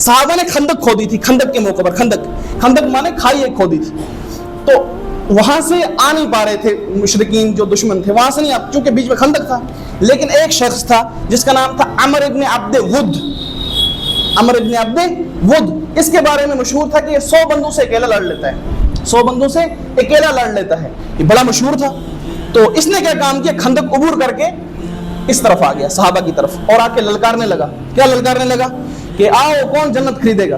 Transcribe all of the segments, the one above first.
صحابہ نے خندق کھودی تھی، خندق کے موقع پر خندق مانے کھائی ایک کھودی تھی، تو وہاں سے آ نہیں پا رہے تھے مشرکین جو دشمن تھے، وہاں سے نہیں چونکہ بیچ میں خندق تھا، لیکن ایک شخص تھا جس کا نام تھا عمر ابن عبد ود، عمر ابن عبد ود، اس کے بارے میں مشہور تھا کہ یہ 100 بندوں سے اکیلا لڑ لیتا ہے، 100 بندوں سے اکیلا لڑ لیتا ہے، یہ بڑا مشہور تھا۔ تو اس نے کیا کام کیا، خندق عبور کر کے اس طرف آ گیا صحابہ کی طرف، اور آ کے للکارنے لگا، کیا للکارنے لگا کہ آؤ کون جنت خریدے گا،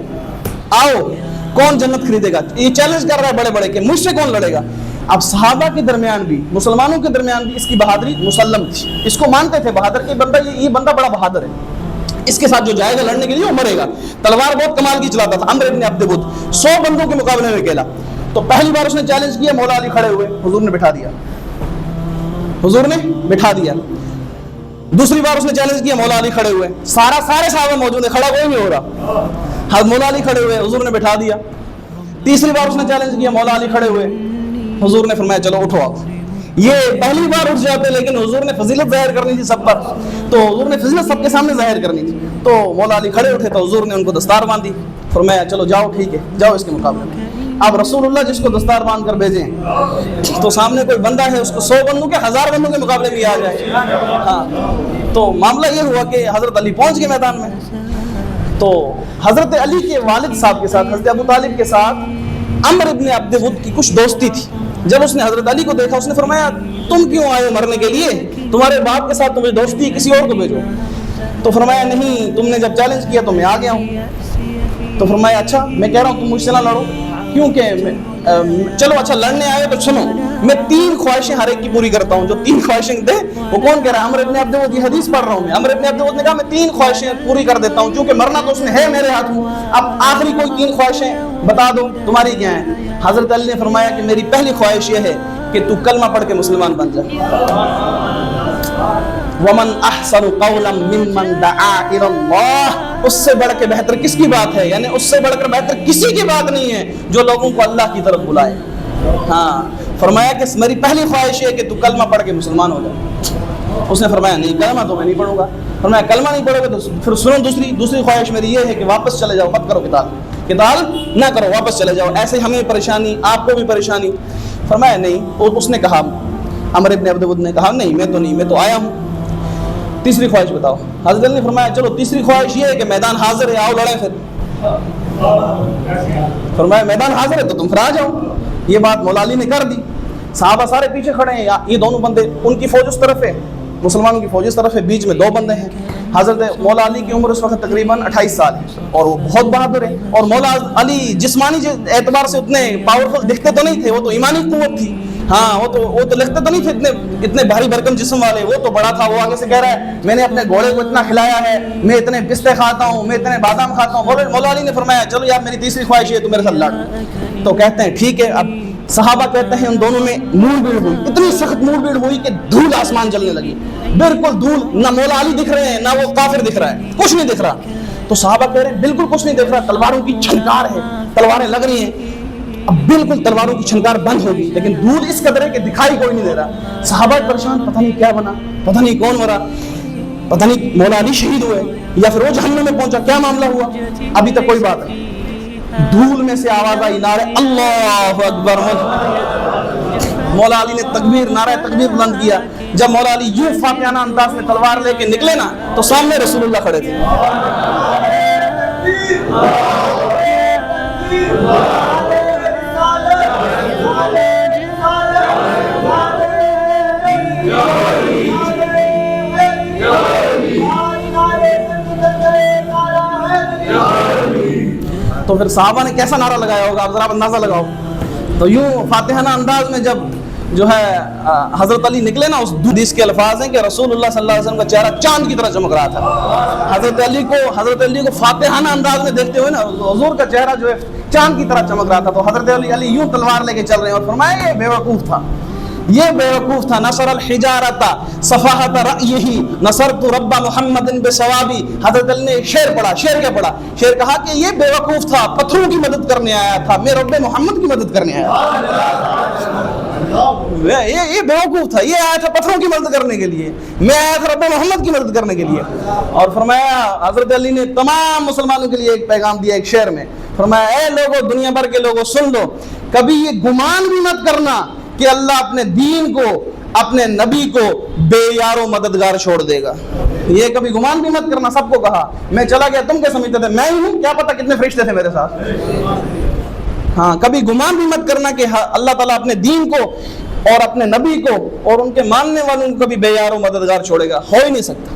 آؤ کون جنت خریدے گا، یہ چیلنج کر رہا ہے بڑے بڑے کہ مجھ سے کون لڑے گا۔ اب صحابہ کے درمیان بھی، مسلمانوں کے درمیان بھی اس کی بہادری مسلم تھی، اس کو مانتے تھے بہادر کہ بندہ یہ بندہ بڑا بہادر ہے، اس کے ساتھ جو جائے گا لڑنے کے لیے وہ مرے گا، تلوار بہت کمال کی چلاتا تھا۔ عمر ابن عبد ود 100 بندوں کے مقابلے میں اکیلا، تو پہلی بار اس نے چیلنج کیا، مولا علی کھڑے ہوئے، حضور نے بٹھا دیا، حضور نے بٹھا دیا۔ دوسری بار اس نے چیلنج کیا، مولا علی کھڑے ہوئے، سارے صحابہ موجود ہیں، کھڑا کوئی نہیں ہو رہا، مولا علی کھڑے ہوئے، حضور نے بٹھا دیا۔ تیسری بار اس نے چیلنج کیا، مولا علی کھڑے ہوئے، حضور نے فرمایا چلو اٹھو آپ۔ یہ پہلی بار اٹھ جاتے لیکن حضور نے فضیلت ظاہر کرنی تھی سب پر، تو حضور نے فضیلت سب کے سامنے ظاہر کرنی تھی، تو مولا علی کھڑے اٹھے تو حضور نے ان کو دستار باندھی، فرمایا چلو جاؤ ٹھیک ہے، جاؤ اس کے مقابلے میں۔ اب رسول اللہ جس کو دستار باندھ کر بھیجیں تو سامنے کوئی بندہ ہے، اس کو 100 بندوں کے 1000 بندوں کے مقابلے میں آ جائے، ہاں تو معاملہ یہ ہوا کہ حضرت علی پہنچ گئے میدان میں، تو حضرت علی کے والد صاحب کے ساتھ، حضرت ابو طالب کے ساتھ عمر ابن عبد ود کی کچھ دوستی تھی۔ جب اس نے حضرت علی کو دیکھا، اس نے فرمایا تم کیوں آئے مرنے کے لیے، تمہارے باپ کے ساتھ تمہیں دوستی، کسی اور کو بھیجو۔ تو فرمایا نہیں، تم نے جب چیلنج کیا تو میں آ گیا ہوں۔ تو فرمایا اچھا میں کہہ رہا ہوں تم مجھ سے نہ لڑو، کیونکہ چلو اچھا لڑنے آئے تو سنو، میں 3 خواہشیں ہر ایک کی پوری کرتا ہوں، جو 3 خواہشیں تھے وہ کون کہہ رہا ہے، عمر ابن عبد ود، یہ حدیث پڑھ رہا ہوں میں، عمر ابن عبد ود نے کہا میں 3 خواہشیں پوری کر دیتا ہوں، کیونکہ مرنا تو اس نے ہے میرے ہاتھ میں، اب آخری کوئی 3 خواہشیں بتا دو تمہاری کیا ہیں۔ حضرت علی نے فرمایا کہ میری پہلی خواہش یہ ہے کہ تو کلمہ پڑھ کے مسلمان بن جائے، ومن احسن قولا ممن دعا الی اللہ، اس سے بڑھ کے بہتر کس کی بات ہے، یعنی اس سے بڑھ کر بہتر کسی کی بات نہیں ہے جو لوگوں کو اللہ کی طرف بلائے۔ ہاں فرمایا کہ میری پہلی خواہش ہے کہ تو کلمہ پڑھ کے مسلمان ہو جائے۔ اس نے فرمایا نہیں کلمہ تو میں نہیں پڑھوں گا۔ فرمایا کلمہ نہیں پڑھو گے تو پھر سنو، دوسری خواہش میری یہ ہے کہ واپس چلے جاؤ، مت کرو قتال نہ کرو، واپس چلے جاؤ، ایسے ہمیں پریشانی آپ کو بھی پریشانی۔ فرمایا نہیں، اور اس نے کہا، عمر ابن عبد ود نے کہا نہیں میں تو آیا ہوں، تیسری خواہش بتاؤ۔ حضرت علی نے فرمایا چلو تیسری خواہش یہ ہے کہ میدان حاضر ہے، آؤ لڑیں پھر۔ فرمایا میدان حاضر ہے تو تم پھر آ جاؤ۔ یہ بات مولا علی نے کر دی، صحابہ سارے پیچھے کھڑے ہیں، یہ دونوں بندے، ان کی فوج اس طرف ہے، مسلمانوں کی فوج اس طرف ہے، بیچ میں 2 بندے ہیں۔ حضرت مولا علی کی عمر اس وقت تقریباً 28 سال ہے، اور وہ بہت بہادر ہیں، اور مولا علی جسمانی اعتبار سے اتنے پاورفل دکھتے تو نہیں تھے، وہ تو ایمانی قوت تھی، ہاں وہ تو لگتے تو نہیں تھے اتنے بھاری بھرکم جسم والے، وہ تو بڑا تھا، وہ آگے سے کہہ رہا ہے میں نے اپنے گھوڑے کو اتنا کھلایا ہے، میں اتنے پستے کھاتا ہوں، میں اتنے بادام کھاتا ہوں۔ مولا علی نے فرمایا چلو یار میری تیسری خواہش ہے تو میرے ساتھ لڑ۔ تو کہتے ہیں ٹھیک ہے۔ اب صحابہ کہتے ہیں ان دونوں میں مول بھیڑ ہوئی، اتنی سخت مول بھیڑ ہوئی کہ دھول آسمان جلنے لگی، بالکل دھول، نہ مولا علی دکھ رہے ہیں نہ وہ کافر دکھ رہا ہے، کچھ نہیں دکھ رہا۔ تو صحابہ کہہ رہے ہیں بالکل کچھ نہیں دکھ رہا، تلواروں کی چھنکار ہے، تلواریں لگ رہی ہیں، اب بالکل تلواروں کی چھنکار بند ہوگی، لیکن دھول اس قدر ہے کہ دکھائی کوئی نہیں دے رہا۔ صحابہ پریشان، پتہ نہیں کیا بنا، پتہ نہیں کون مرا، پتہ نہیں مولا علی شہید ہوئے یا پھر وہ جہنم میں پہنچا، کیا معاملہ ہوا، ابھی تک کوئی بات نہیں۔ دھول میں سے آواز آئی، نعرہ اللہ اکبر، مولا علی نے تکبیر، نعرہ تکبیر بلند کیا۔ جب مولا علی یوں فاتحانہ انداز میں تلوار لے کے نکلے نا تو سامنے رسول اللہ کھڑے تھے۔ تو پھر صحابہ نے کیسا نعرہ لگایا ہوگا، آپ ذرا اندازہ لگاؤ۔ تو یوں فاتحانہ انداز میں جب جو ہے حضرت علی نکلے نا، اس حدیث کے الفاظ ہیں کہ رسول اللہ صلی اللہ علیہ وسلم کا چہرہ چاند کی طرح چمک رہا تھا۔ حضرت علی کو فاتحانہ انداز میں دیکھتے ہوئے نا حضور کا چہرہ جو ہے چاند کی طرح چمک رہا تھا۔ تو حضرت علی یوں تلوار لے کے چل رہے ہیں اور فرمایا یہ بیوقوف تھا، یہ بیوقوف تھا، نصر الحجارۃ صفاحۃ رأیہ نصرت رب محمد بثوابی۔ حضرت علی نے شعر پڑھا، شعر کیا پڑھا، شعر کہا کہ یہ بیوقوف تھا، پتھروں کی مدد کرنے آیا تھا، میں رب محمد کی مدد کرنے آیا تھا۔ یہ بیوقوف تھا, یہ آیا تھا پتھروں کی مدد کرنے کے لیے, میں آیا تھا رب محمد کی مدد کرنے کے لیے. اور فرمایا حضرت علی نے تمام مسلمانوں کے لیے ایک پیغام دیا ایک شعر میں, فرمایا اے لوگوں, دنیا بھر کے لوگوں سن لو, کبھی یہ گمان بھی مت کرنا کہ اللہ اپنے دین کو, اپنے نبی کو بے یار و مددگار چھوڑ دے گا. یہ کبھی گمان بھی مت کرنا. سب کو کہا, میں چلا گیا, تم کیا سمجھتے تھے میں ہی ہوں, کیا پتا کتنے فرشتے تھے میرے ساتھ. ہاں, کبھی گمان بھی مت کرنا کہ اللہ تعالیٰ اپنے دین کو اور اپنے نبی کو اور ان کے ماننے والوں کو کبھی بے یار و مددگار چھوڑے گا, ہو ہی نہیں سکتا.